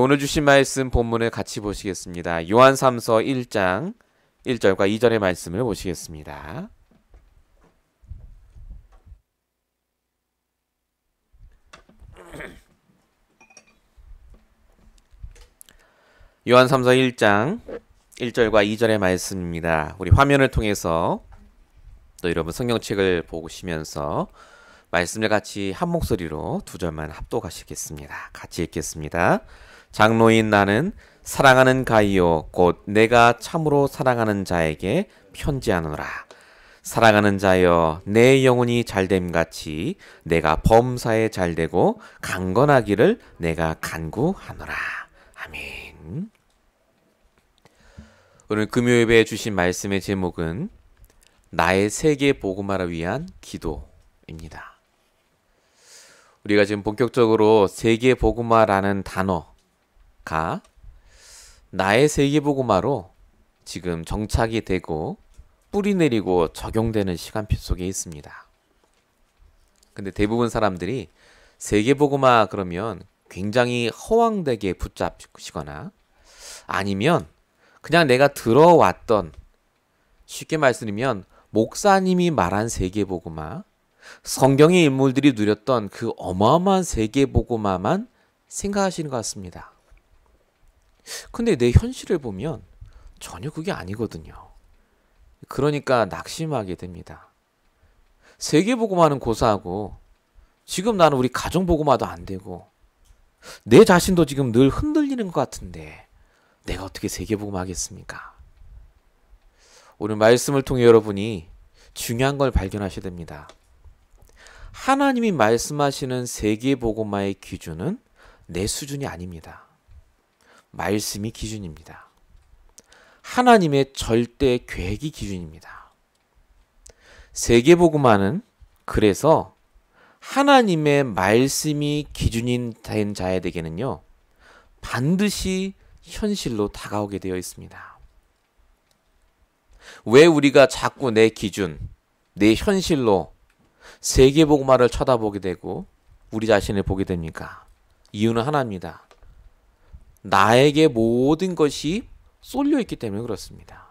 오늘 주신 말씀 본문을 같이 보시겠습니다. 요한 3서 1장 1절과 2절의 말씀을 보시겠습니다. 요한 3서 1장 1절과 2절의 말씀입니다. 우리 화면을 통해서 또 여러분 성경책을 보시면서 말씀을 같이 한 목소리로 두 절만 합독하시겠습니다. 같이 읽겠습니다. 장로인 나는 사랑하는 가이오 곧 내가 참으로 사랑하는 자에게 편지하노라. 사랑하는 자여 내 영혼이 잘됨같이 내가 범사에 잘되고 강건하기를 내가 간구하노라. 아멘. 오늘 금요일에 주신 말씀의 제목은 나의 세계 복음화를 위한 기도입니다. 우리가 지금 본격적으로 세계 복음화라는 단어가 나의 세계 복음화로 지금 정착이 되고 뿌리 내리고 적용되는 시간표 속에 있습니다. 근데 대부분 사람들이 세계 복음화 그러면 굉장히 허황되게 붙잡으시거나 아니면 그냥 내가 들어왔던, 쉽게 말씀드리면 목사님이 말한 세계 복음화, 성경의 인물들이 누렸던 그 어마어마한 세계 복음화만 생각하시는 것 같습니다. 근데 내 현실을 보면 전혀 그게 아니거든요. 그러니까 낙심하게 됩니다. 세계 복음화는 고사하고 지금 나는 우리 가정 복음화도 안 되고 내 자신도 지금 늘 흔들리는 것 같은데 내가 어떻게 세계 복음화 하겠습니까? 오늘 말씀을 통해 여러분이 중요한 걸 발견하셔야 됩니다. 하나님이 말씀하시는 세계 복음화의 기준은 내 수준이 아닙니다. 말씀이 기준입니다. 하나님의 절대 계획이 기준입니다. 세계 복음화는 그래서 하나님의 말씀이 기준인 된 자에게는요 반드시 현실로 다가오게 되어 있습니다. 왜 우리가 자꾸 내 기준, 내 현실로 세계 복음화를 쳐다보게 되고 우리 자신을 보게 됩니까? 이유는 하나입니다. 나에게 모든 것이 쏠려 있기 때문에 그렇습니다.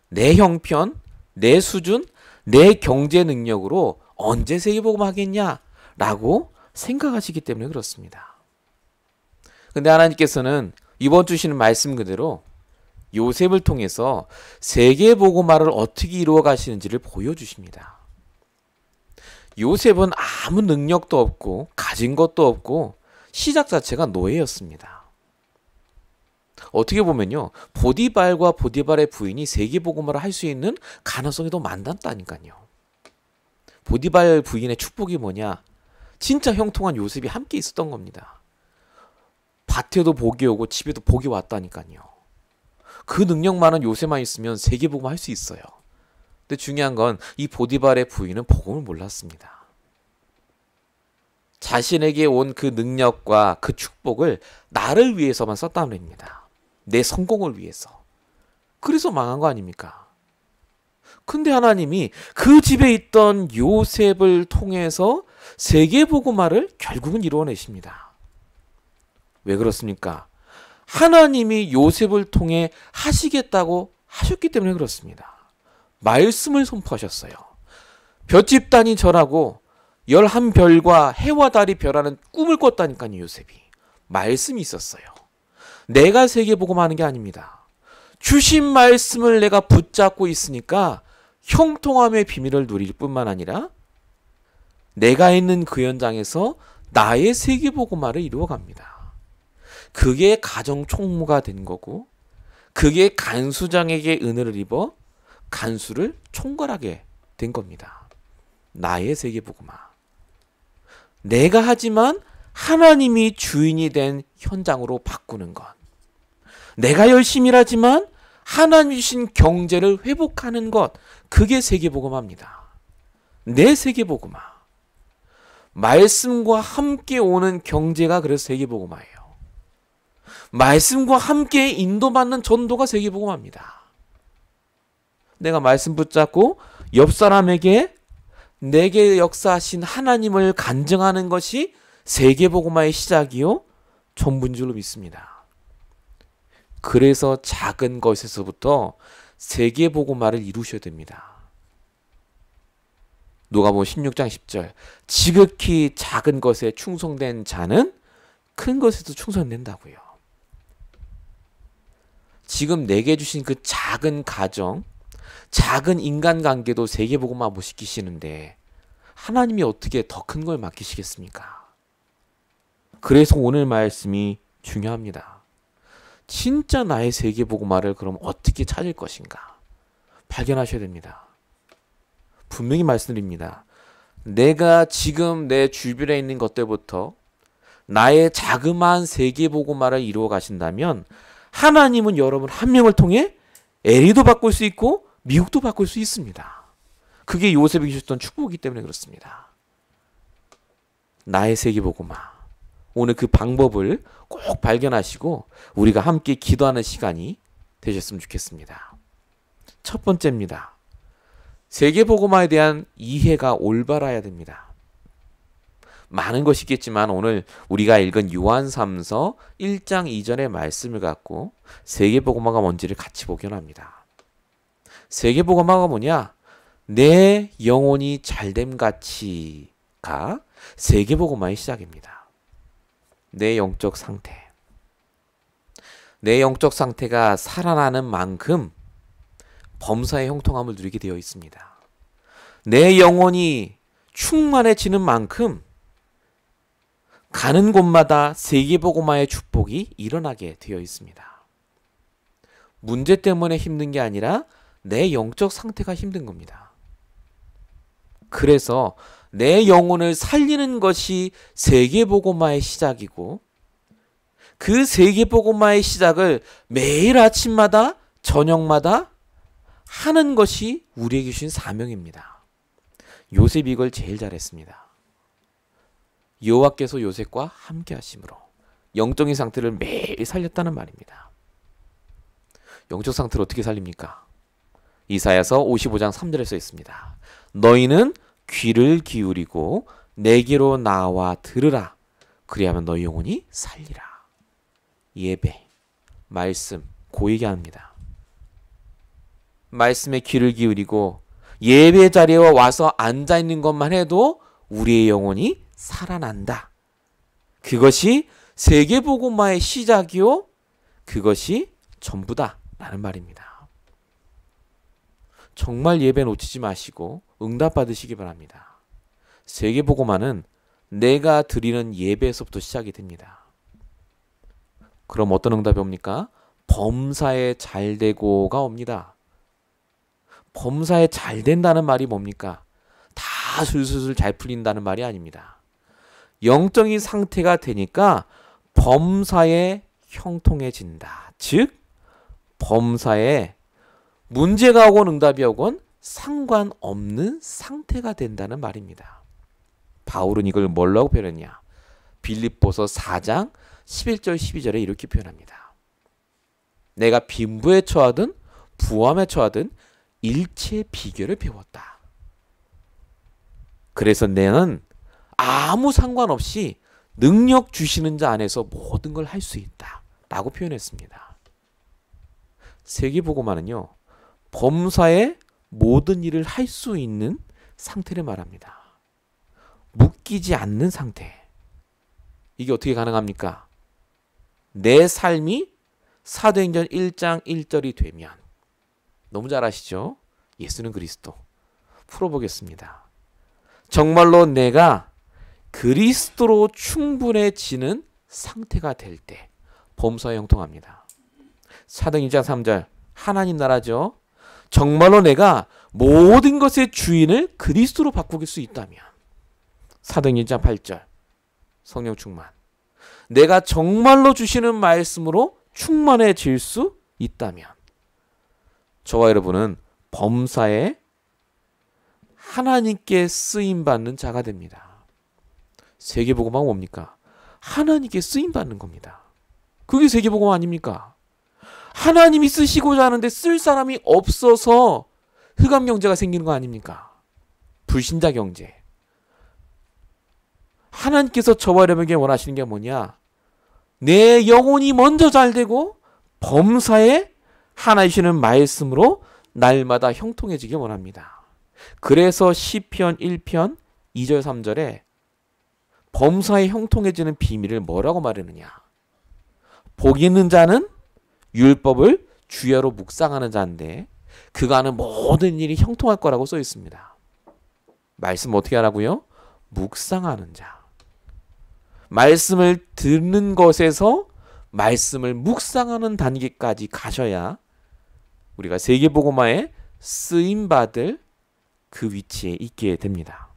내 형편, 내 수준, 내 경제 능력으로 언제 세계 복음화 하겠냐라고 생각하시기 때문에 그렇습니다. 근데 하나님께서는 이번 주시는 말씀 그대로 요셉을 통해서 세계 복음화를 어떻게 이루어 가시는지를 보여주십니다. 요셉은 아무 능력도 없고 가진 것도 없고 시작 자체가 노예였습니다. 어떻게 보면요 보디발과 보디발의 부인이 세계 복음화를 할 수 있는 가능성이 더 많다니까요. 보디발 부인의 축복이 뭐냐? 진짜 형통한 요셉이 함께 있었던 겁니다. 밭에도 복이 오고 집에도 복이 왔다니까요. 그 능력 많은 요셉만 있으면 세계 복음화 할 수 있어요. 근데 중요한 건 이 보디발의 부인은 복음을 몰랐습니다. 자신에게 온 그 능력과 그 축복을 나를 위해서만 썼다는 겁니다. 내 성공을 위해서. 그래서 망한 거 아닙니까? 근데 하나님이 그 집에 있던 요셉을 통해서 세계 복음화를 결국은 이루어내십니다. 왜 그렇습니까? 하나님이 요셉을 통해 하시겠다고 하셨기 때문에 그렇습니다. 말씀을 선포하셨어요. 볏집단이 절하고 11별과 해와 달이 별하는 꿈을 꿨다니까요. 요셉이. 말씀이 있었어요. 내가 세계 복음하는 게 아닙니다. 주신 말씀을 내가 붙잡고 있으니까 형통함의 비밀을 누릴 뿐만 아니라 내가 있는 그 현장에서 나의 세계 복음화를 이루어갑니다. 그게 가정 총무가 된 거고 그게 간수장에게 은혜를 입어 간수를 총괄하게 된 겁니다. 나의 세계 복음화. 내가 하지만 하나님이 주인이 된 현장으로 바꾸는 것. 내가 열심히 일하지만 하나님 주신 경제를 회복하는 것. 그게 세계 복음화입니다. 내 세계 복음화. 말씀과 함께 오는 경제가 그래서 세계 복음화예요. 말씀과 함께 인도받는 전도가 세계 복음화입니다. 내가 말씀 붙잡고 옆 사람에게 내게 역사하신 하나님을 간증하는 것이 세계 복음화의 시작이요 전부인 줄로 믿습니다. 그래서 작은 것에서부터 세계복음화를 이루셔야 됩니다. 누가복음 16장 10절 지극히 작은 것에 충성된 자는 큰 것에도 충성된다고요. 지금 내게 주신 그 작은 가정, 작은 인간관계도 세계복음화 못 시키시는데 하나님이 어떻게 더 큰 걸 맡기시겠습니까? 그래서 오늘 말씀이 중요합니다. 진짜 나의 세계복음화를 그럼 어떻게 찾을 것인가? 발견하셔야 됩니다. 분명히 말씀드립니다. 내가 지금 내 주변에 있는 것들부터 나의 자그마한 세계복음화를 이루어 가신다면 하나님은 여러분 한 명을 통해 LA도 바꿀 수 있고 미국도 바꿀 수 있습니다. 그게 요셉이 주셨던 축복이기 때문에 그렇습니다. 나의 세계복음화. 오늘 그 방법을 꼭 발견하시고 우리가 함께 기도하는 시간이 되셨으면 좋겠습니다. 첫 번째입니다. 세계복음화에 대한 이해가 올바라야 됩니다. 많은 것이 있겠지만 오늘 우리가 읽은 요한 3서 1장 2절의 말씀을 갖고 세계복음화가 뭔지를 같이 보긴 합니다. 세계복음화가 뭐냐? 내 영혼이 잘됨 같이가 세계복음화의 시작입니다. 내 영적 상태. 내 영적 상태가 살아나는 만큼 범사의 형통함을 누리게 되어 있습니다. 내 영혼이 충만해지는 만큼 가는 곳마다 세계복음화의 축복이 일어나게 되어 있습니다. 문제 때문에 힘든 게 아니라 내 영적 상태가 힘든 겁니다. 그래서 내 영혼을 살리는 것이 세계복음화의 시작이고 그 세계복음화의 시작을 매일 아침마다 저녁마다 하는 것이 우리에게 주신 사명입니다. 요셉이 이걸 제일 잘했습니다. 여호와께서 요셉과 함께 하심으로 영적인 상태를 매일 살렸다는 말입니다. 영적 상태를 어떻게 살립니까? 이사야서 55장 3절에 써 있습니다. 너희는 귀를 기울이고 내게로 나와 들으라. 그리하면 너희 영혼이 살리라. 예배, 말씀, 그 얘기합니다. 말씀에 귀를 기울이고 예배 자리에 와서 앉아있는 것만 해도 우리의 영혼이 살아난다. 그것이 세계복음화의 시작이요. 그것이 전부다. 라는 말입니다. 정말 예배 놓치지 마시고 응답 받으시기 바랍니다. 세계복음화는 내가 드리는 예배에서부터 시작이 됩니다. 그럼 어떤 응답이 옵니까? 범사에 잘되고가 옵니다. 범사에 잘된다는 말이 뭡니까? 다 술술술 잘 풀린다는 말이 아닙니다. 영적인 상태가 되니까 범사에 형통해진다. 즉 범사에 문제가 오건 응답이 오건 상관없는 상태가 된다는 말입니다. 바울은 이걸 뭐라고 표현했냐? 빌립보서 4장 11절 12절에 이렇게 표현합니다. 내가 빈부에 처하든 부함에 처하든 일체 비결을 배웠다. 그래서 내는 아무 상관없이 능력 주시는 자 안에서 모든 걸 할 수 있다. 라고 표현했습니다. 세계복음화는요. 범사에 모든 일을 할 수 있는 상태를 말합니다. 묶이지 않는 상태. 이게 어떻게 가능합니까? 내 삶이 사도행전 1장 1절이 되면 너무 잘 아시죠? 예수는 그리스도. 풀어보겠습니다. 정말로 내가 그리스도로 충분해지는 상태가 될 때 범사에 형통합니다. 사도행전 1장 3절 하나님 나라죠. 정말로 내가 모든 것의 주인을 그리스도로 바꾸길 수 있다면 사도행전 1장 8절 성령 충만. 내가 정말로 주시는 말씀으로 충만해질 수 있다면 저와 여러분은 범사에 하나님께 쓰임받는 자가 됩니다. 세계복음화가 뭡니까? 하나님께 쓰임받는 겁니다. 그게 세계복음화 아닙니까? 하나님이 쓰시고자 하는데 쓸 사람이 없어서 흑암 경제가 생기는 거 아닙니까? 불신자 경제. 하나님께서 저와 여러분에게 원하시는 게 뭐냐? 내 영혼이 먼저 잘되고 범사에 하나이시는 말씀으로 날마다 형통해지길 원합니다. 그래서 시편 1편 2절 3절에 범사에 형통해지는 비밀을 뭐라고 말하느냐? 복 있는 자는 율법을 주야로 묵상하는 자인데 그가 하는 모든 일이 형통할 거라고 써 있습니다. 말씀 어떻게 하라고요? 묵상하는 자. 말씀을 듣는 것에서 말씀을 묵상하는 단계까지 가셔야 우리가 세계복음화에 쓰임받을 그 위치에 있게 됩니다.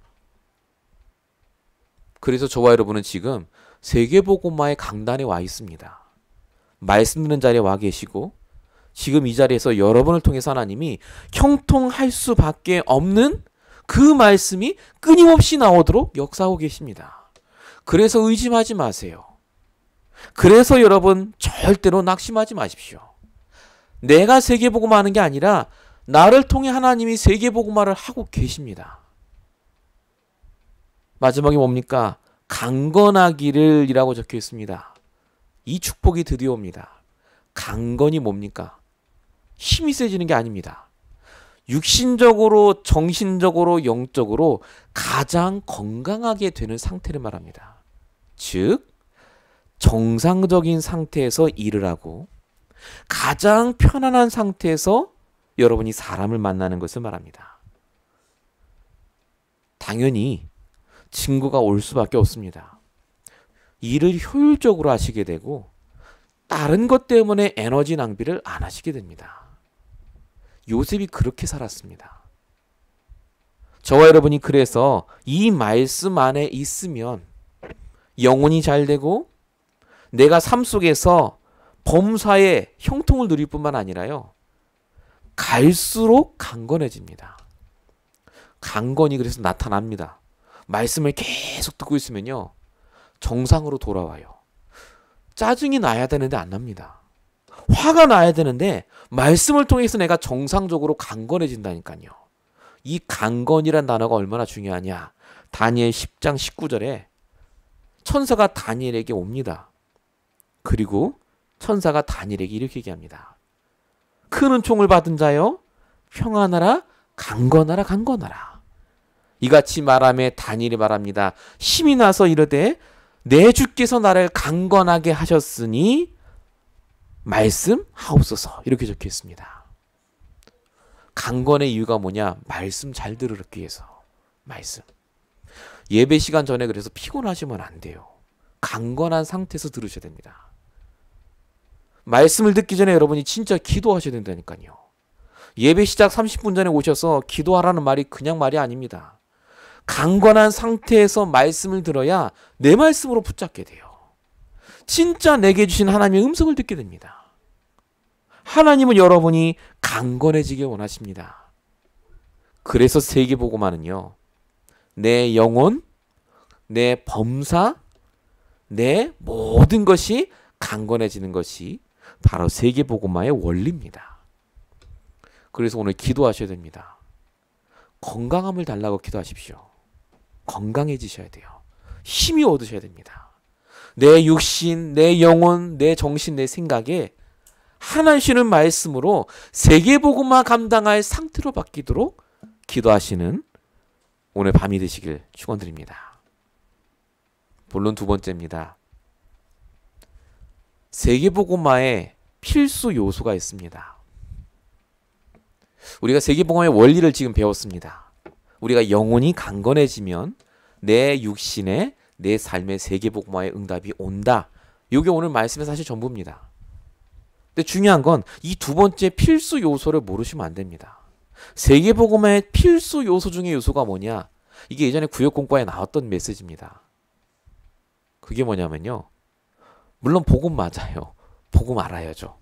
그래서 저와 여러분은 지금 세계복음화의 강단에 와 있습니다. 말씀 듣는 자리에 와 계시고 지금 이 자리에서 여러분을 통해서 하나님이 형통할 수밖에 없는 그 말씀이 끊임없이 나오도록 역사하고 계십니다. 그래서 의심하지 마세요. 그래서 여러분 절대로 낙심하지 마십시오. 내가 세계복음화 하는 게 아니라 나를 통해 하나님이 세계복음화를 하고 계십니다. 마지막에 뭡니까? 강건하기를 이라고 적혀 있습니다. 이 축복이 드디어 옵니다. 강건이 뭡니까? 힘이 세지는 게 아닙니다. 육신적으로, 정신적으로, 영적으로 가장 건강하게 되는 상태를 말합니다. 즉, 정상적인 상태에서 일을 하고 가장 편안한 상태에서 여러분이 사람을 만나는 것을 말합니다. 당연히 증거가 올 수밖에 없습니다. 일을 효율적으로 하시게 되고 다른 것 때문에 에너지 낭비를 안 하시게 됩니다. 요셉이 그렇게 살았습니다. 저와 여러분이 그래서 이 말씀 안에 있으면 영혼이 잘 되고 내가 삶 속에서 범사의 형통을 누릴 뿐만 아니라요. 갈수록 강건해집니다. 강건이 그래서 나타납니다. 말씀을 계속 듣고 있으면요. 정상으로 돌아와요. 짜증이 나야 되는데 안 납니다. 화가 나야 되는데 말씀을 통해서 내가 정상적으로 강건해진다니까요. 이 강건이란 단어가 얼마나 중요하냐. 다니엘 10장 19절에 천사가 다니엘에게 옵니다. 그리고 천사가 다니엘에게 이렇게 얘기합니다. 큰 은총을 받은 자여 평안하라 강건하라 강건하라. 이같이 말하며 다니엘이 말합니다. 힘이 나서 이르되 내 주께서 나를 강건하게 하셨으니 말씀하옵소서. 이렇게 적혀 있습니다. 강건의 이유가 뭐냐? 말씀 잘 들으기 위해서. 말씀. 예배 시간 전에 그래서 피곤하시면 안 돼요. 강건한 상태에서 들으셔야 됩니다. 말씀을 듣기 전에 여러분이 진짜 기도하셔야 된다니까요. 예배 시작 30분 전에 오셔서 기도하라는 말이 그냥 말이 아닙니다. 강건한 상태에서 말씀을 들어야 내 말씀으로 붙잡게 돼요. 진짜 내게 주신 하나님의 음성을 듣게 됩니다. 하나님은 여러분이 강건해지길 원하십니다. 그래서 세계복음화는요. 내 영혼, 내 범사, 내 모든 것이 강건해지는 것이 바로 세계복음화의 원리입니다. 그래서 오늘 기도하셔야 됩니다. 건강함을 달라고 기도하십시오. 건강해지셔야 돼요. 힘이 얻으셔야 됩니다. 내 육신, 내 영혼, 내 정신, 내 생각에 하나님의 말씀으로 세계복음화 감당할 상태로 바뀌도록 기도하시는 오늘 밤이 되시길 축원드립니다. 본론 두 번째입니다. 세계복음화에 필수 요소가 있습니다. 우리가 세계복음화의 원리를 지금 배웠습니다. 우리가 영혼이 강건해지면 내 육신에 내 삶의 세계복음화의 응답이 온다. 이게 오늘 말씀의 사실 전부입니다. 근데 중요한 건 이 두 번째 필수 요소를 모르시면 안 됩니다. 세계복음화의 필수 요소 중에 요소가 뭐냐? 이게 예전에 구역공과에 나왔던 메시지입니다. 그게 뭐냐면요. 물론 복음 맞아요. 복음 알아야죠.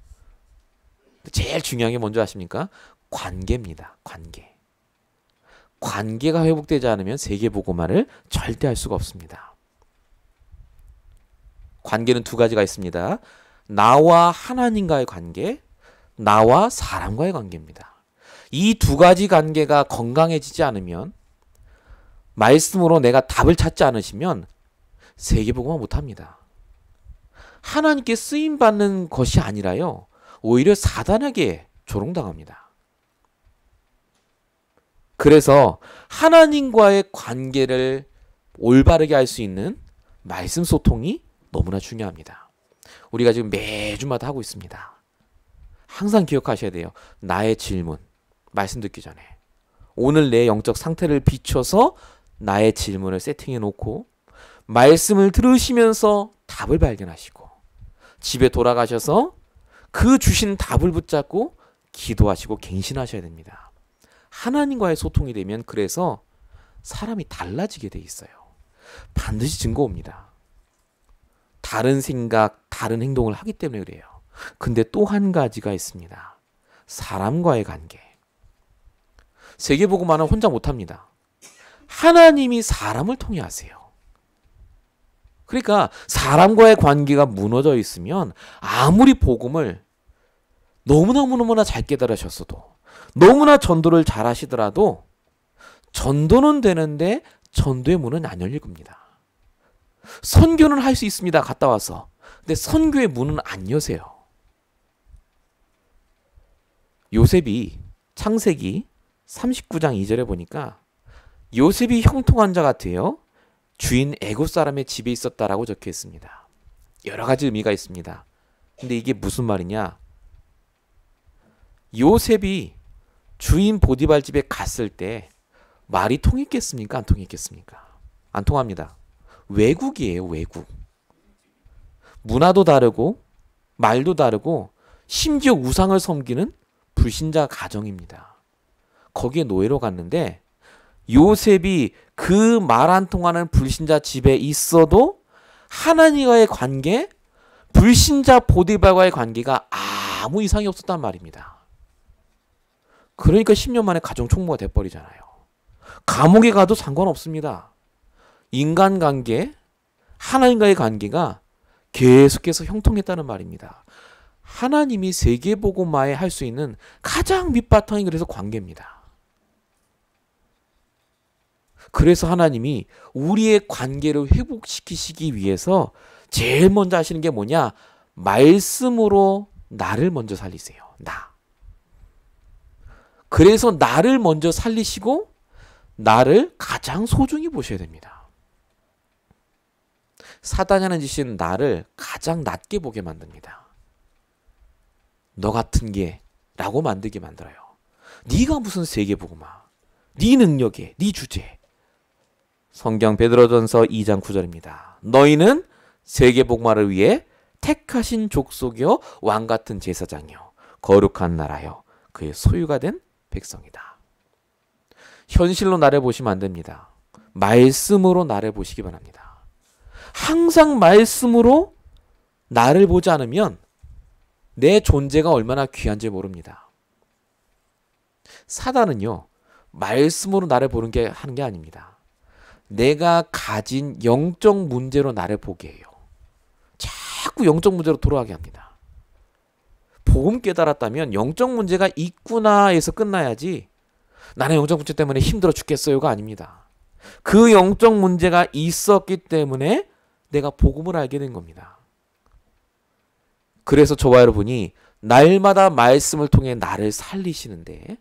제일 중요한 게 뭔지 아십니까? 관계입니다. 관계. 관계가 회복되지 않으면 세계복음화를 절대 할 수가 없습니다. 관계는 두 가지가 있습니다. 나와 하나님과의 관계, 나와 사람과의 관계입니다. 이 두 가지 관계가 건강해지지 않으면 말씀으로 내가 답을 찾지 않으시면 세계복음화 못합니다. 하나님께 쓰임 받는 것이 아니라요. 오히려 사단에게 조롱당합니다. 그래서 하나님과의 관계를 올바르게 할 수 있는 말씀 소통이 너무나 중요합니다. 우리가 지금 매주마다 하고 있습니다. 항상 기억하셔야 돼요. 나의 질문, 말씀 듣기 전에 오늘 내 영적 상태를 비춰서 나의 질문을 세팅해 놓고 말씀을 들으시면서 답을 발견하시고 집에 돌아가셔서 그 주신 답을 붙잡고 기도하시고 갱신하셔야 됩니다. 하나님과의 소통이 되면 그래서 사람이 달라지게 돼 있어요. 반드시 증거 옵니다. 다른 생각, 다른 행동을 하기 때문에 그래요. 근데 또 한 가지가 있습니다. 사람과의 관계. 세계복음화는 혼자 못합니다. 하나님이 사람을 통해 하세요. 그러니까 사람과의 관계가 무너져 있으면 아무리 복음을 너무나 잘 깨달으셨어도 너무나 전도를 잘 하시더라도 전도는 되는데 전도의 문은 안 열릴 겁니다. 선교는 할 수 있습니다. 갔다 와서. 근데 선교의 문은 안 여세요. 요셉이 창세기 39장 2절에 보니까 요셉이 형통한 자 같아요. 주인 애굽 사람의 집에 있었다라고 적혀 있습니다. 여러 가지 의미가 있습니다. 근데 이게 무슨 말이냐? 요셉이 주인 보디발 집에 갔을 때 말이 통했겠습니까? 안 통했겠습니까? 안 통합니다. 외국이에요, 외국. 문화도 다르고 말도 다르고 심지어 우상을 섬기는 불신자 가정입니다. 거기에 노예로 갔는데 요셉이 그 말 안 통하는 불신자 집에 있어도 하나님과의 관계, 불신자 보디발과의 관계가 아무 이상이 없었단 말입니다. 그러니까 10년 만에 가정 총무가 돼버리잖아요. 감옥에 가도 상관없습니다. 인간관계, 하나님과의 관계가 계속해서 형통했다는 말입니다. 하나님이 세계복음화에 할 수 있는 가장 밑바탕이 그래서 관계입니다. 그래서 하나님이 우리의 관계를 회복시키시기 위해서 제일 먼저 하시는 게 뭐냐? 말씀으로 나를 먼저 살리세요. 나. 그래서 나를 먼저 살리시고 나를 가장 소중히 보셔야 됩니다. 사단이 하는 짓은 나를 가장 낮게 보게 만듭니다. 너 같은 게 라고 만들게 만들어요. 네가 무슨 세계복음화, 네 능력에, 네 주제. 성경 베드로전서 2장 9절입니다. 너희는 세계복음화를 위해 택하신 족속이요 왕같은 제사장이요 거룩한 나라요 그의 소유가 된 백성이다. 현실로 나를 보시면 안 됩니다. 말씀으로 나를 보시기 바랍니다. 항상 말씀으로 나를 보지 않으면 내 존재가 얼마나 귀한지 모릅니다. 사단은요, 말씀으로 나를 보는 게 하는 게 아닙니다. 내가 가진 영적 문제로 나를 보게 해요. 자꾸 영적 문제로 돌아가게 합니다. 복음 깨달았다면 영적 문제가 있구나 해서 끝나야지 나는 영적 문제 때문에 힘들어 죽겠어요가 아닙니다. 그 영적 문제가 있었기 때문에 내가 복음을 알게 된 겁니다. 그래서 저와 여러분이 날마다 말씀을 통해 나를 살리시는데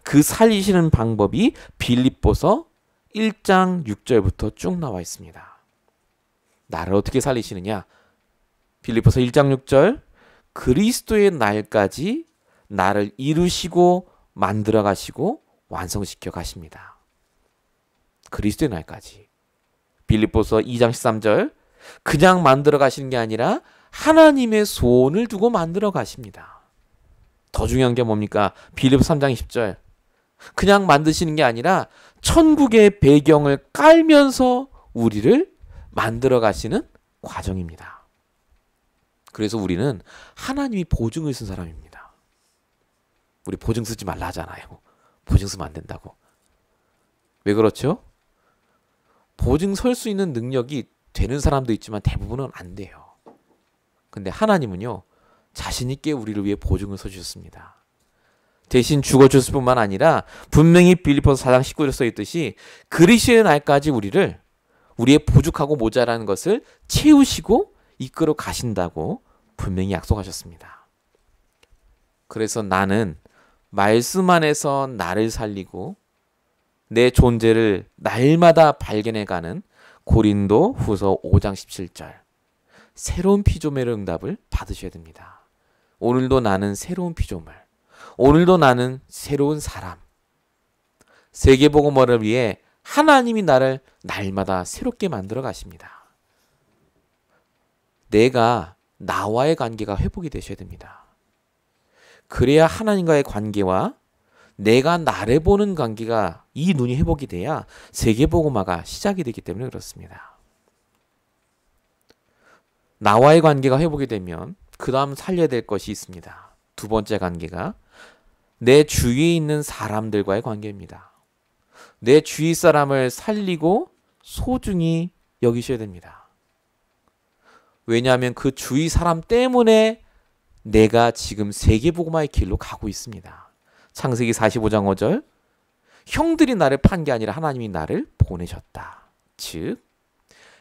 그 살리시는 방법이 빌립보서 1장 6절부터 쭉 나와 있습니다. 나를 어떻게 살리시느냐? 빌립보서 1장 6절 그리스도의 날까지 나를 이루시고 만들어 가시고 완성시켜 가십니다. 그리스도의 날까지. 빌립보서 2장 13절 그냥 만들어 가시는 게 아니라 하나님의 소원을 두고 만들어 가십니다. 더 중요한 게 뭡니까? 빌립보서 3장 20절 그냥 만드시는 게 아니라 천국의 배경을 깔면서 우리를 만들어 가시는 과정입니다. 그래서 우리는 하나님이 보증을 쓴 사람입니다. 우리 보증 쓰지 말라 하잖아요. 보증 쓰면 안 된다고. 왜 그렇죠? 보증 설 수 있는 능력이 되는 사람도 있지만 대부분은 안 돼요. 근데 하나님은요, 자신 있게 우리를 위해 보증을 서주셨습니다. 대신 죽어줬을 뿐만 아니라 분명히 빌립보서 4장 19절에 써있듯이 그리스도의 날까지 우리의 부족하고 모자라는 것을 채우시고 이끌어 가신다고 분명히 약속하셨습니다. 그래서 나는 말씀 안에서 나를 살리고 내 존재를 날마다 발견해가는 고린도 후서 5장 17절 새로운 피조물의 응답을 받으셔야 됩니다. 오늘도 나는 새로운 피조물, 오늘도 나는 새로운 사람. 세계복음화를 위해 하나님이 나를 날마다 새롭게 만들어 가십니다. 내가 나와의 관계가 회복이 되셔야 됩니다. 그래야 하나님과의 관계와 내가 나를 보는 관계가 이 눈이 회복이 돼야 세계복음화가 시작이 되기 때문에 그렇습니다. 나와의 관계가 회복이 되면 그 다음 살려야 될 것이 있습니다. 두 번째 관계가 내 주위에 있는 사람들과의 관계입니다. 내 주위 사람을 살리고 소중히 여기셔야 됩니다. 왜냐하면 그 주위 사람 때문에 내가 지금 세계복음화의 길로 가고 있습니다. 창세기 45장 5절 형들이 나를 판 게 아니라 하나님이 나를 보내셨다. 즉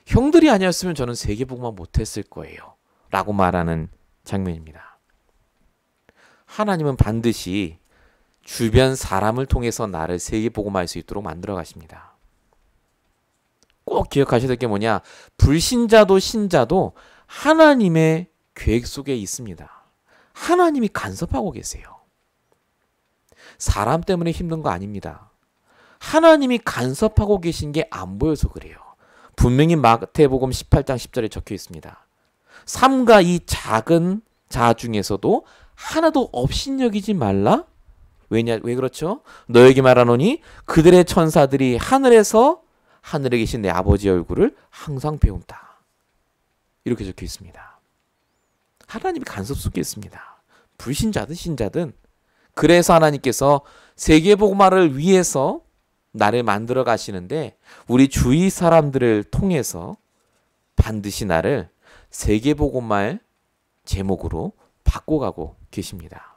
형들이 아니었으면 저는 세계복음화 못했을 거예요. 라고 말하는 장면입니다. 하나님은 반드시 주변 사람을 통해서 나를 세계복음화할 수 있도록 만들어 가십니다. 꼭 기억하셔야 될 게 뭐냐? 불신자도 신자도 하나님의 계획 속에 있습니다. 하나님이 간섭하고 계세요. 사람 때문에 힘든 거 아닙니다. 하나님이 간섭하고 계신 게 안 보여서 그래요. 분명히 마태복음 18장 10절에 적혀 있습니다. 삼가 이 작은 자 중에서도 하나도 업신여기지 말라. 왜 그렇죠? 너에게 말하노니 그들의 천사들이 하늘에서 하늘에 계신 내 아버지의 얼굴을 항상 배운다. 이렇게 적혀 있습니다. 하나님이 간섭 속에 있습니다. 불신자든 신자든. 그래서 하나님께서 세계복음화를 위해서 나를 만들어 가시는데 우리 주위 사람들을 통해서 반드시 나를 세계복음화의 제목으로 바꿔가고 계십니다.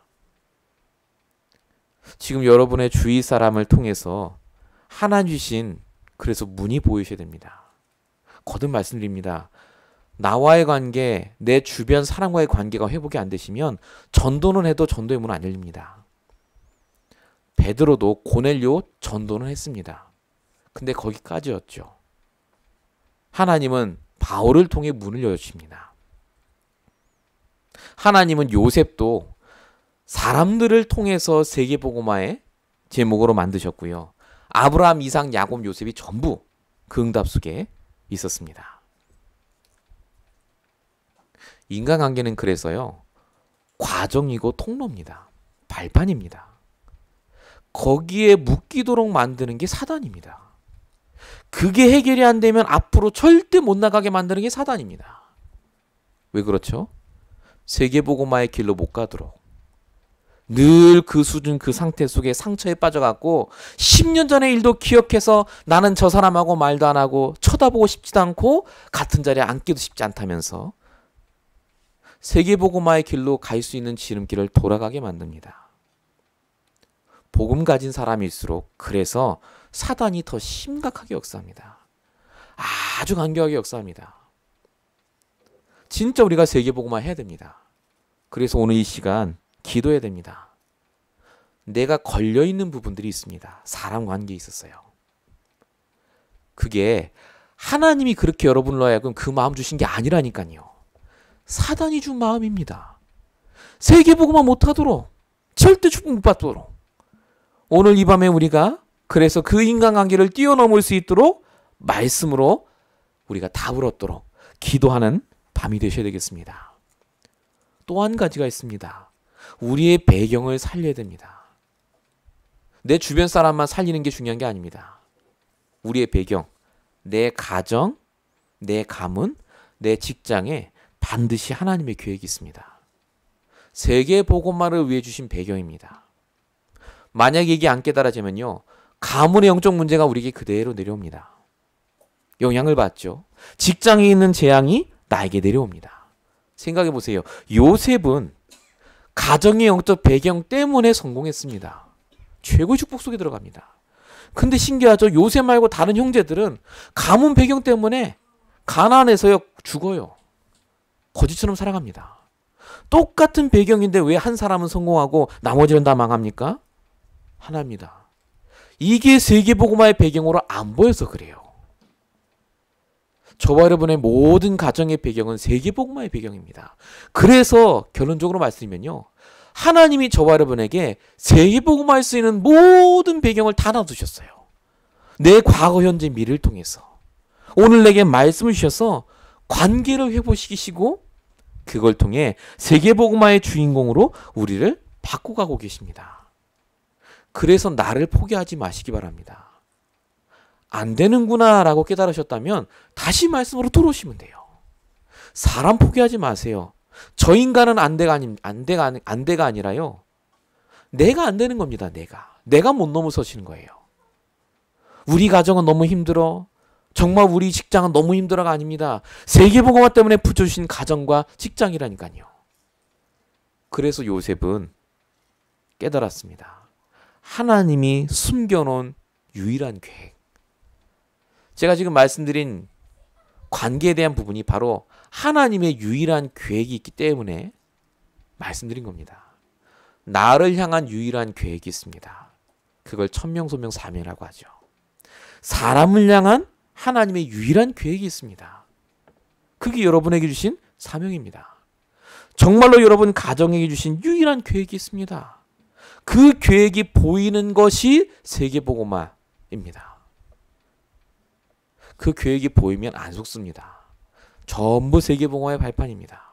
지금 여러분의 주위 사람을 통해서 하나님 주신 그래서 문이 보이셔야 됩니다. 거듭 말씀드립니다. 나와의 관계, 내 주변 사람과의 관계가 회복이 안 되시면 전도는 해도 전도의 문은 안 열립니다. 베드로도 고넬료 전도는 했습니다. 근데 거기까지였죠. 하나님은 바울을 통해 문을 여십니다. 하나님은 요셉도 사람들을 통해서 세계복음화의 제목으로 만드셨고요. 아브라함, 이삭, 야곱, 요셉이 전부 그 응답 속에 있었습니다. 인간관계는 그래서요. 과정이고 통로입니다. 발판입니다. 거기에 묶이도록 만드는 게 사단입니다. 그게 해결이 안 되면 앞으로 절대 못 나가게 만드는 게 사단입니다. 왜 그렇죠? 세계복음화의 길로 못 가도록 늘 그 수준 그 상태 속에 상처에 빠져갖고 10년 전의 일도 기억해서 나는 저 사람하고 말도 안 하고 쳐다보고 싶지도 않고 같은 자리에 앉기도 쉽지 않다면서 세계복음화의 길로 갈 수 있는 지름길을 돌아가게 만듭니다. 복음 가진 사람일수록 그래서 사단이 더 심각하게 역사합니다. 아주 간교하게 역사합니다. 진짜 우리가 세계복음화 해야 됩니다. 그래서 오늘 이 시간 기도해야 됩니다. 내가 걸려있는 부분들이 있습니다. 사람 관계에 있었어요. 그게 하나님이 그렇게 여러분으로 하여금 그 마음 주신 게 아니라니까요. 사단이 준 마음입니다. 세계복음화 못하도록 절대 축복 못 받도록 오늘 이 밤에 우리가 그래서 그 인간관계를 뛰어넘을 수 있도록 말씀으로 우리가 답을 얻도록 기도하는 밤이 되셔야 되겠습니다. 또 한 가지가 있습니다. 우리의 배경을 살려야 됩니다. 내 주변 사람만 살리는 게 중요한 게 아닙니다. 우리의 배경, 내 가정, 내 가문, 내 직장에 반드시 하나님의 계획이 있습니다. 세계복음화를 위해 주신 배경입니다. 만약에 이게 안 깨달아지면요. 가문의 영적 문제가 우리에게 그대로 내려옵니다. 영향을 받죠. 직장에 있는 재앙이 나에게 내려옵니다. 생각해 보세요. 요셉은 가정의 영적 배경 때문에 성공했습니다. 최고의 축복 속에 들어갑니다. 근데 신기하죠. 요셉 말고 다른 형제들은 가문 배경 때문에 가난해서요 죽어요. 거지처럼 살아갑니다. 똑같은 배경인데 왜 한 사람은 성공하고 나머지는 다 망합니까? 하나입니다. 이게 세계복음화의 배경으로 안 보여서 그래요. 저와 여러분의 모든 가정의 배경은 세계복음화의 배경입니다. 그래서 결론적으로 말씀드리면요. 하나님이 저와 여러분에게 세계복음화할 수 있는 모든 배경을 다 놔두셨어요. 내 과거, 현재, 미래를 통해서. 오늘 내게 말씀을 주셔서 관계를 회복시키시고 그걸 통해 세계복음화의 주인공으로 우리를 바꿔가고 계십니다. 그래서 나를 포기하지 마시기 바랍니다. 안 되는구나 라고 깨달으셨다면 다시 말씀으로 들어오시면 돼요. 사람 포기하지 마세요. 저 인간은 안 돼가 아니라요. 내가 안 되는 겁니다. 내가 못 넘어서시는 거예요. 우리 가정은 너무 힘들어. 정말 우리 직장은 너무 힘들어가 아닙니다. 세계복음화 때문에 붙여주신 가정과 직장이라니까요. 그래서 요셉은 깨달았습니다. 하나님이 숨겨놓은 유일한 계획. 제가 지금 말씀드린 관계에 대한 부분이 바로 하나님의 유일한 계획이 있기 때문에 말씀드린 겁니다. 나를 향한 유일한 계획이 있습니다. 그걸 천명소명사명이라고 하죠. 사람을 향한 하나님의 유일한 계획이 있습니다. 그게 여러분에게 주신 사명입니다. 정말로 여러분 가정에게 주신 유일한 계획이 있습니다. 그 계획이 보이는 것이 세계복음화입니다. 그 계획이 보이면 안 속습니다. 전부 세계복음화의 발판입니다.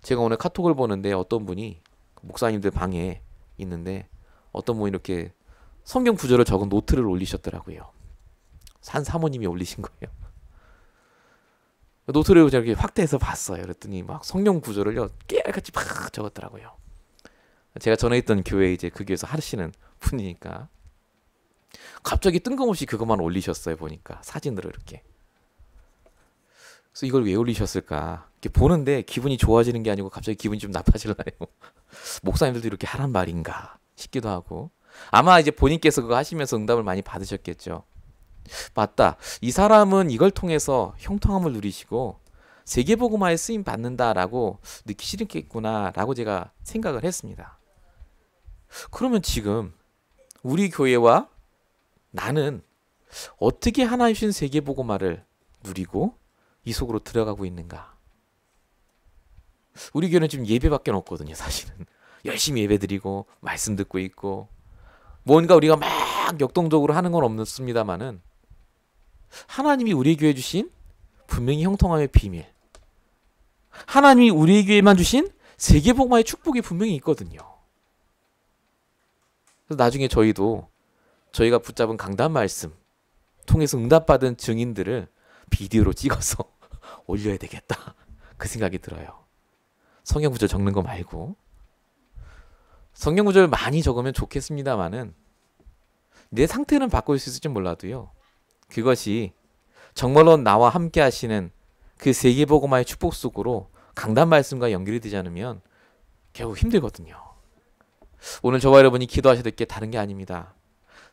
제가 오늘 카톡을 보는데 어떤 분이 목사님들 방에 있는데 어떤 분이 이렇게 성경 구절을 적은 노트를 올리셨더라고요. 산 사모님이 올리신 거예요. 노트를 이렇게 확대해서 봤어요. 그랬더니 막 성경 구절을요 깨알같이 막 적었더라고요. 제가 전에 있던 교회에 이제 그 교회에서 하시는 분이니까 갑자기 뜬금없이 그것만 올리셨어요. 보니까 사진으로 이렇게. 그래서 이걸 왜 올리셨을까? 이렇게 보는데 기분이 좋아지는 게 아니고 갑자기 기분이 좀 나빠질라요. 목사님들도 이렇게 하란 말인가 싶기도 하고. 아마 이제 본인께서 그거 하시면서 응답을 많이 받으셨겠죠. 맞다. 이 사람은 이걸 통해서 형통함을 누리시고 세계복음화에 쓰임 받는다라고 느끼시겠구나라고 제가 생각을 했습니다. 그러면 지금 우리 교회와 나는 어떻게 하나님 주신 세계복음화를 누리고 이 속으로 들어가고 있는가? 우리 교회는 지금 예배밖에 없거든요. 사실은 열심히 예배드리고 말씀 듣고 있고 뭔가 우리가 막 역동적으로 하는 건 없습니다만은 하나님이 우리 교회에 주신 분명히 형통함의 비밀, 하나님이 우리 교회에만 주신 세계복음화의 축복이 분명히 있거든요. 그래서 나중에 저희가 붙잡은 강단 말씀 통해서 응답받은 증인들을 비디오로 찍어서 올려야 되겠다. 그 생각이 들어요. 성경 구절 적는 거 말고. 성경 구절 많이 적으면 좋겠습니다만은 내 상태는 바꿀 수 있을지 몰라도요. 그것이 정말로 나와 함께 하시는 그 세계복음화의 축복 속으로 강단 말씀과 연결이 되지 않으면 결국 힘들거든요. 오늘 저와 여러분이 기도하셔야 될 게 다른 게 아닙니다.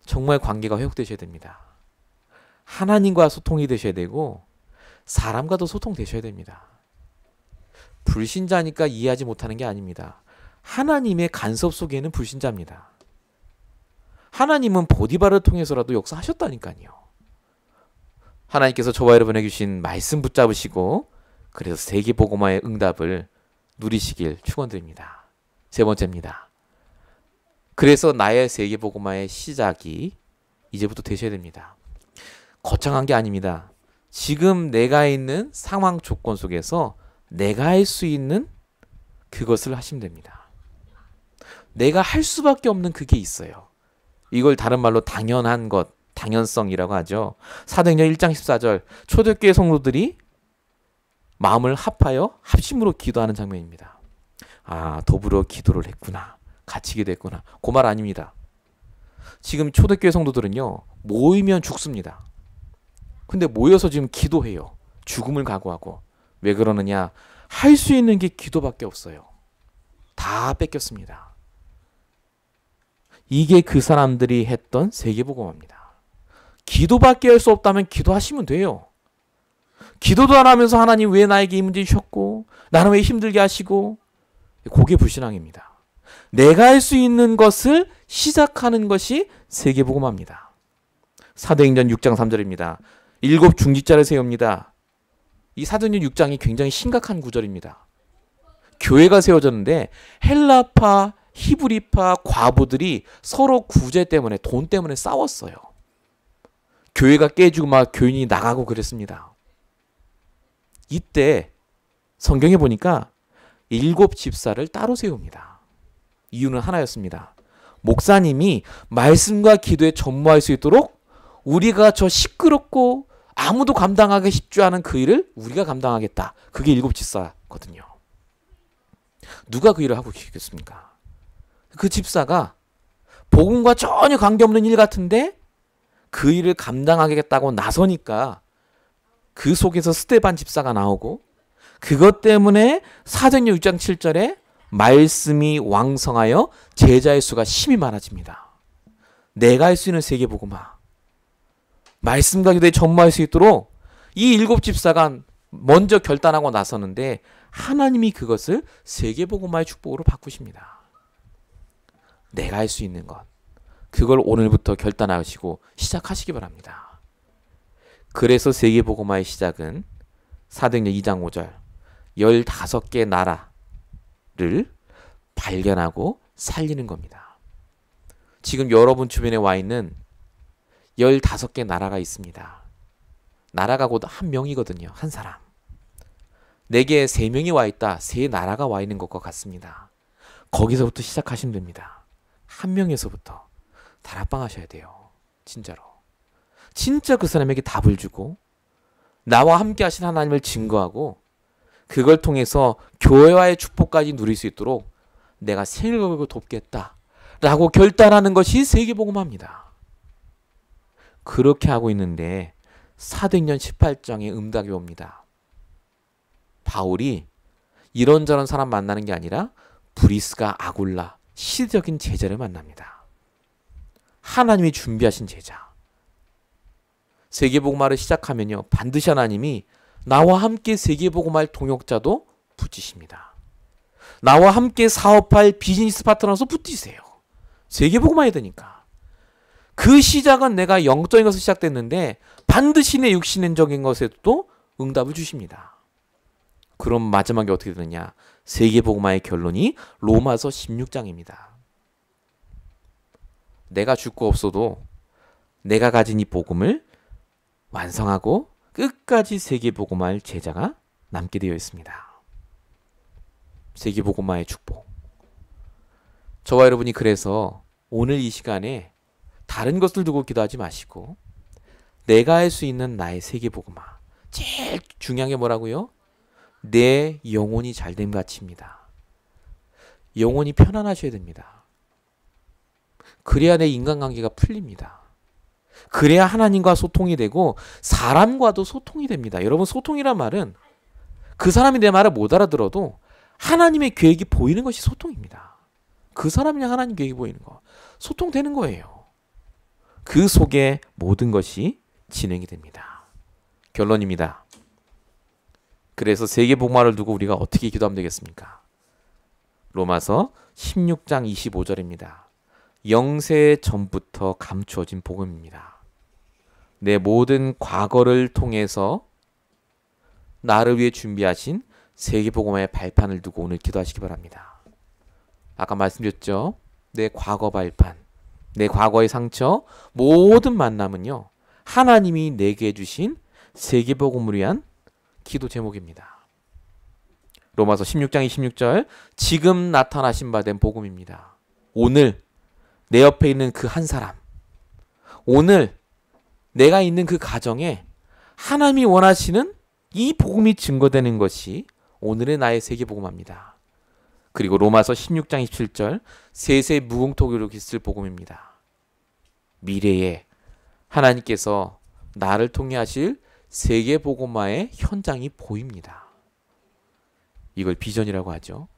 정말 관계가 회복되셔야 됩니다. 하나님과 소통이 되셔야 되고 사람과도 소통되셔야 됩니다. 불신자니까 이해하지 못하는 게 아닙니다. 하나님의 간섭 속에는 불신자입니다. 하나님은 보디바를 통해서라도 역사하셨다니까요. 하나님께서 저와 여러분에게 주신 말씀 붙잡으시고 그래서 세계복음화의 응답을 누리시길 축원드립니다. 세 번째입니다. 그래서 나의 세계복음화의 시작이 이제부터 되셔야 됩니다. 거창한 게 아닙니다. 지금 내가 있는 상황 조건 속에서 내가 할 수 있는 그것을 하시면 됩니다. 내가 할 수밖에 없는 그게 있어요. 이걸 다른 말로 당연한 것, 당연성이라고 하죠. 사도행전 1장 14절 초대교회 성도들이 마음을 합하여 합심으로 기도하는 장면입니다. 아, 더불어 기도를 했구나. 같이 기도했구나. 그 말 아닙니다. 지금 초대교회 성도들은요. 모이면 죽습니다. 근데 모여서 지금 기도해요. 죽음을 각오하고. 왜 그러느냐? 할 수 있는 게 기도밖에 없어요. 다 뺏겼습니다. 이게 그 사람들이 했던 세계복음화입니다. 기도밖에 할 수 없다면 기도하시면 돼요. 기도도 안 하면서 하나님 왜 나에게 이 문제 주셨고 나는 왜 힘들게 하시고, 그게 불신앙입니다. 내가 할 수 있는 것을 시작하는 것이 세계복음화입니다. 사도행전 6장 3절입니다. 7 중직자를 세웁니다. 이 사도행전 6장이 굉장히 심각한 구절입니다. 교회가 세워졌는데 헬라파, 히브리파 과부들이 서로 구제 때문에, 돈 때문에 싸웠어요. 교회가 깨지고 막 교인이 나가고 그랬습니다. 이때 성경에 보니까 7 집사를 따로 세웁니다. 이유는 하나였습니다. 목사님이 말씀과 기도에 전무할 수 있도록 우리가 저 시끄럽고 아무도 감당하기 쉽지 않은 그 일을 우리가 감당하겠다. 그게 7 집사거든요. 누가 그 일을 하고 계시겠습니까? 그 집사가 복음과 전혀 관계없는 일 같은데 그 일을 감당하겠다고 나서니까 그 속에서 스데반 집사가 나오고, 그것 때문에 사도행전 6장 7절에 말씀이 왕성하여 제자의 수가 심히 많아집니다. 내가 할 수 있는 세계복음화, 말씀과 기도에 전무할 수 있도록 이 7 집사가 먼저 결단하고 나서는데 하나님이 그것을 세계복음화의 축복으로 바꾸십니다. 내가 할 수 있는 것, 그걸 오늘부터 결단하시고 시작하시기 바랍니다. 그래서 세계복음화의 시작은 사도행전 2장 5절 15개 나라를 발견하고 살리는 겁니다. 지금 여러분 주변에 와 있는 15개 나라가 있습니다. 나라가 곧 한 명이거든요. 한 사람. 내게 3명이 와 있다. 3나라가 와 있는 것과 같습니다. 거기서부터 시작하시면 됩니다. 한 명에서부터 다락방 하셔야 돼요. 진짜로. 진짜 그 사람에게 답을 주고 나와 함께 하신 하나님을 증거하고 그걸 통해서 교회와의 축복까지 누릴 수 있도록 내가 생을 걸고 돕겠다 라고 결단하는 것이 세계복음화입니다. 그렇게 하고 있는데 사도행전 18장에 응답이 옵니다. 바울이 이런저런 사람 만나는 게 아니라 브리스가 아굴라, 시대적인 제자를 만납니다. 하나님이 준비하신 제자. 세계복음화를 시작하면요, 반드시 하나님이 나와 함께 세계복음화할 동역자도 붙이십니다. 나와 함께 사업할 비즈니스 파트너도 붙이세요. 세계복음화해야 되니까. 그 시작은 내가 영적인 것에서 시작됐는데 반드시 내 육신적인 것에도 응답을 주십니다. 그럼 마지막에 어떻게 되느냐? 세계복음화의 결론이 로마서 16장입니다. 내가 죽고 없어도 내가 가진 이 복음을 완성하고 끝까지 세계복음화할 제자가 남게 되어 있습니다. 세계복음화의 축복. 저와 여러분이 그래서 오늘 이 시간에 다른 것을 두고 기도하지 마시고 내가 할 수 있는 나의 세계복음화. 제일 중요한 게 뭐라고요? 내 영혼이 잘됨 가치입니다. 영혼이 편안하셔야 됩니다. 그래야 내 인간관계가 풀립니다. 그래야 하나님과 소통이 되고 사람과도 소통이 됩니다. 여러분, 소통이란 말은 그 사람이 내 말을 못 알아들어도 하나님의 계획이 보이는 것이 소통입니다. 그 사람이랑 하나님 계획이 보이는 거. 소통되는 거예요. 그 속에 모든 것이 진행이 됩니다. 결론입니다. 그래서 세계복음화를 두고 우리가 어떻게 기도하면 되겠습니까? 로마서 16장 25절입니다. 영세 전부터 감추어진 복음입니다. 내 모든 과거를 통해서 나를 위해 준비하신 세계복음화의 발판을 두고 오늘 기도하시기 바랍니다. 아까 말씀드렸죠? 내 과거 발판, 내 과거의 상처, 모든 만남은요, 하나님이 내게 주신 세계복음을 위한 기도 제목입니다. 로마서 16장 26절 지금 나타나신 바 된 복음입니다. 오늘 내 옆에 있는 그 한 사람, 오늘 내가 있는 그 가정에 하나님이 원하시는 이 복음이 증거되는 것이 오늘의 나의 세계복음화입니다. 그리고 로마서 16장 27절 세세 무궁토기로 있을 복음입니다. 미래에 하나님께서 나를 통해 하실 세계복음화의 현장이 보입니다. 이걸 비전이라고 하죠.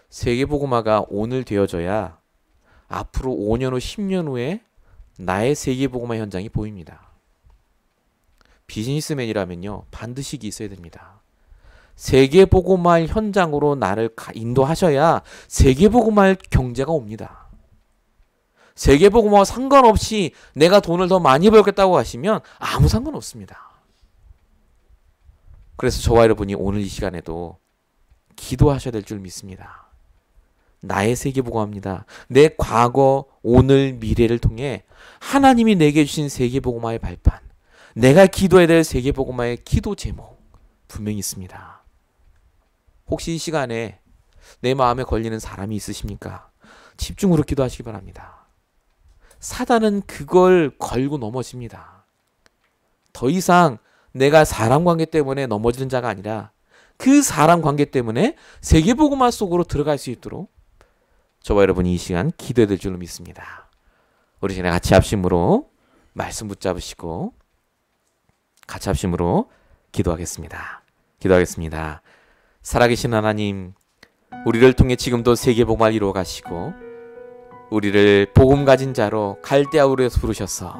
세계복음화가 오늘 되어져야 앞으로 5년 후, 10년 후에 나의 세계복음화 현장이 보입니다. 비즈니스맨이라면요, 반드시 있어야 됩니다. 세계복음화의 현장으로 나를 인도하셔야 세계복음화의 경제가 옵니다. 세계복음화와 상관없이 내가 돈을 더 많이 벌겠다고 하시면 아무 상관없습니다. 그래서 저와 여러분이 오늘 이 시간에도 기도하셔야 될 줄 믿습니다. 나의 세계복음화입니다. 내 과거, 오늘, 미래를 통해 하나님이 내게 주신 세계복음화의 발판, 내가 기도해야 될 세계복음화의 기도 제목 분명히 있습니다. 혹시 이 시간에 내 마음에 걸리는 사람이 있으십니까? 집중으로 기도하시기 바랍니다. 사단은 그걸 걸고 넘어집니다. 더 이상 내가 사람 관계 때문에 넘어지는 자가 아니라 그 사람 관계 때문에 세계복음화 속으로 들어갈 수 있도록 저와 여러분이 이 시간 기도해야 될 줄로 믿습니다. 우리 시간에 같이 합심으로 말씀 붙잡으시고 같이 합심으로 기도하겠습니다. 기도하겠습니다. 살아계신 하나님, 우리를 통해 지금도 세계복음화를 이루어 가시고 우리를 복음 가진 자로 갈대아우르에서 부르셔서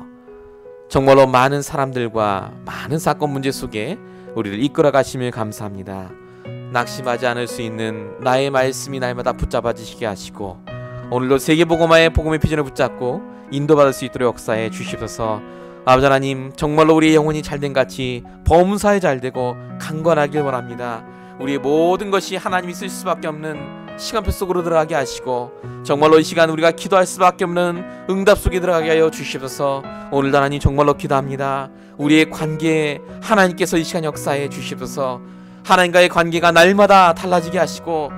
정말로 많은 사람들과 많은 사건 문제 속에 우리를 이끌어 가심을 감사합니다. 낙심하지 않을 수 있는 나의 말씀이 날마다 붙잡아 주시게 하시고 오늘도 세계복음화의 복음의 비전을 붙잡고 인도받을 수 있도록 역사해 주시옵소서. 아버지 하나님, 정말로 우리의 영혼이 잘된 같이 범사에 잘되고 강건하길 원합니다. 우리의 모든 것이 하나님이 쓰실 수밖에 없는 시간표 속으로 들어가게 하시고 정말로 이 시간 우리가 기도할 수밖에 없는 응답 속에 들어가게 하여 주시옵소서. 오늘도 하나님 정말로 기도합니다. 우리의 관계에 하나님께서 이 시간 역사해 주시옵소서. 하나님과의 관계가 날마다 달라지게 하시고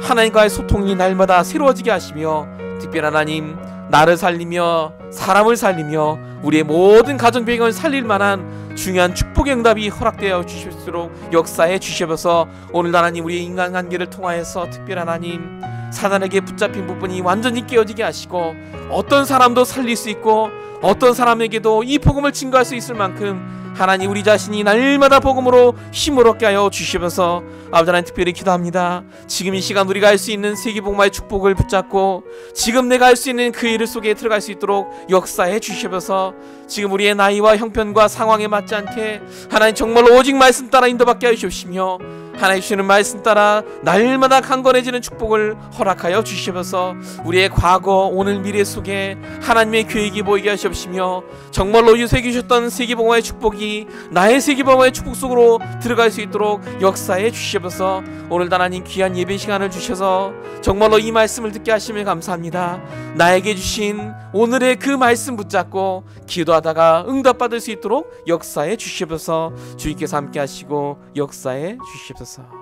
하나님과의 소통이 날마다 새로워지게 하시며 특별히 하나님, 나를 살리며 사람을 살리며 우리의 모든 가정 배경을 살릴 만한 중요한 축복의 응답이 허락되어 주실수록 역사해 주시옵소서. 오늘 하나님, 우리의 인간관계를 통하여서 특별히 하나님, 사단에게 붙잡힌 부분이 완전히 깨어지게 하시고 어떤 사람도 살릴 수 있고 어떤 사람에게도 이 복음을 증거할 수 있을 만큼 하나님, 우리 자신이 날마다 복음으로 힘을 얻게 하여 주시면서 아버지 하나님 특별히 기도합니다. 지금 이 시간 우리가 할 수 있는 세계복음화의 축복을 붙잡고 지금 내가 할 수 있는 그 일 속에 들어갈 수 있도록 역사해 주시면서 지금 우리의 나이와 형편과 상황에 맞지 않게 하나님 정말로 오직 말씀 따라 인도받게 하여 주시며 하나님 주시는 말씀 따라 날마다 강건해지는 축복을 허락하여 주시면서 우리의 과거, 오늘, 미래 속에 하나님의 계획이 보이게 하시옵시며 정말로 유세해 주셨던 세계복음화의 축복이 나의 세계복음화의 축복 속으로 들어갈 수 있도록 역사해 주시옵소서. 오늘도 하나님 귀한 예배 시간을 주셔서 정말로 이 말씀을 듣게 하시면 감사합니다. 나에게 주신 오늘의 그 말씀 붙잡고 기도하다가 응답받을 수 있도록 역사해 주시옵소서. 주님께서 함께 하시고 역사해 주시옵소서.